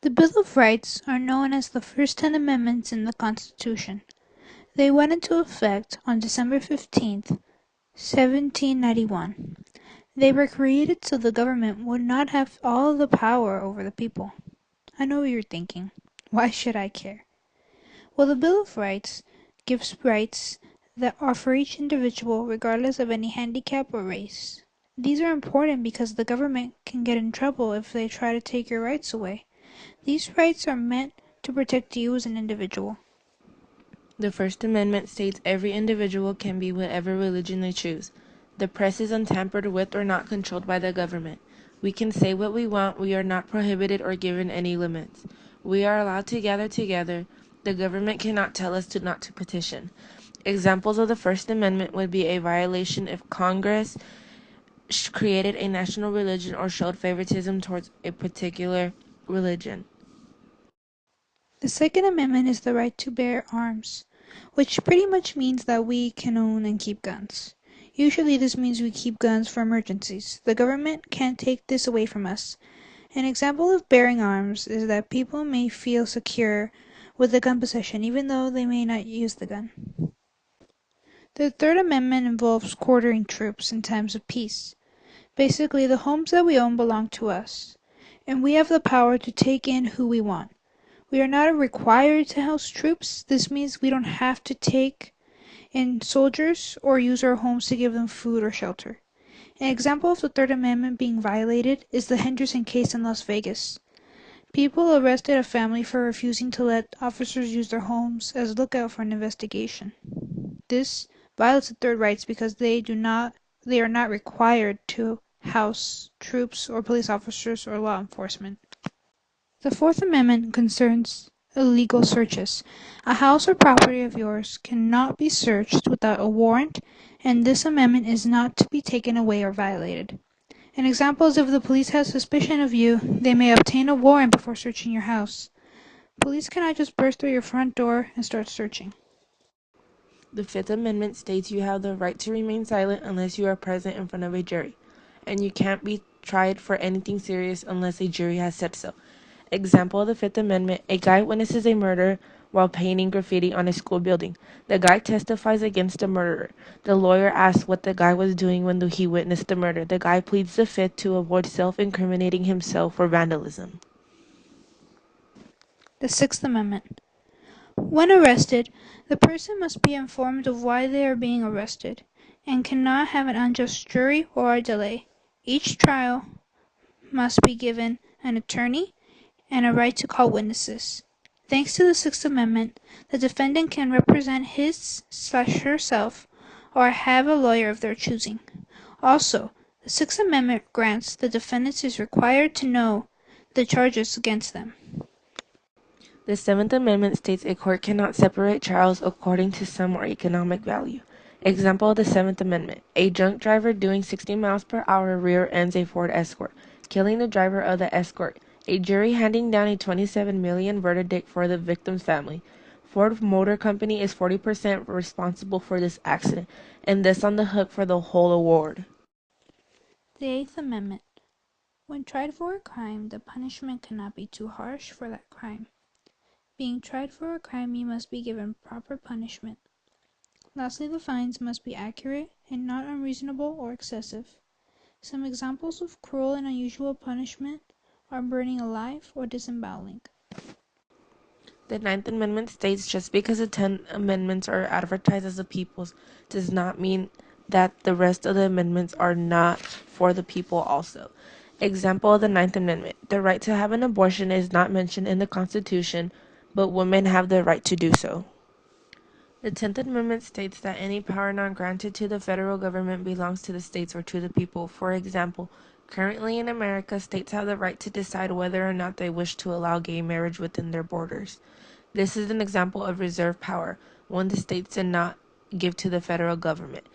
The Bill of Rights are known as the first 10 amendments in the Constitution. They went into effect on December 15th, 1791. They were created so the government would not have all the power over the people. I know what you're thinking. Why should I care? Well, the Bill of Rights gives rights that are for each individual regardless of any handicap or race. These are important because the government can get in trouble if they try to take your rights away. These rights are meant to protect you as an individual. The First Amendment states every individual can be whatever religion they choose. The press is untampered with or not controlled by the government. We can say what we want. We are not prohibited or given any limits. We are allowed to gather together. The government cannot tell us not to petition. Examples of the First Amendment would be a violation if Congress created a national religion or showed favoritism towards a particular religion. The Second Amendment is the right to bear arms, which pretty much means that we can own and keep guns. Usually this means we keep guns for emergencies. The government can't take this away from us. An example of bearing arms is that people may feel secure with the gun possession even though they may not use the gun. The Third Amendment involves quartering troops in times of peace. Basically, the homes that we own belong to us, and we have the power to take in who we want. We are not required to house troops. This means we don't have to take in soldiers or use our homes to give them food or shelter. An example of the Third Amendment being violated is the Henderson case in Las Vegas. People arrested a family for refusing to let officers use their homes as lookout for an investigation. This violates the third rights because they are not required to house troops or police officers or law enforcement. The Fourth Amendment concerns illegal searches. A house or property of yours cannot be searched without a warrant, and this amendment is not to be taken away or violated. An example is if the police have suspicion of you, they may obtain a warrant before searching your house. Police cannot just burst through your front door and start searching. The Fifth Amendment states you have the right to remain silent unless you are present in front of a jury, and you can't be tried for anything serious unless a jury has said so. Example of the Fifth Amendment: a guy witnesses a murder while painting graffiti on a school building. The guy testifies against the murderer. The lawyer asks what the guy was doing when he witnessed the murder. The guy pleads the Fifth to avoid self-incriminating himself for vandalism. The Sixth Amendment. When arrested, the person must be informed of why they are being arrested, and cannot have an unjust jury or a delay. Each trial must be given an attorney and a right to call witnesses. Thanks to the Sixth Amendment, the defendant can represent his/herself or have a lawyer of their choosing. Also, the Sixth Amendment grants the defendant is required to know the charges against them. The Seventh Amendment states a court cannot separate trials according to sum or economic value. Example of the Seventh Amendment: a drunk driver doing 60 miles per hour rear-ends a Ford Escort, killing the driver of the Escort. A jury handing down a $27 million verdict for the victim's family. Ford Motor Company is 40% responsible for this accident, and thus on the hook for the whole award. The Eighth Amendment. When tried for a crime, the punishment cannot be too harsh for that crime. Being tried for a crime, you must be given proper punishment. Lastly, the fines must be accurate and not unreasonable or excessive. Some examples of cruel and unusual punishment are burning alive or disemboweling. The Ninth Amendment states just because the 10 amendments are advertised as the people's does not mean that the rest of the amendments are not for the people also. Example of the Ninth Amendment: the right to have an abortion is not mentioned in the Constitution, but women have the right to do so. The 10th Amendment states that any power not granted to the federal government belongs to the states or to the people. For example, currently in America, states have the right to decide whether or not they wish to allow gay marriage within their borders. This is an example of reserve power, one the states did not give to the federal government.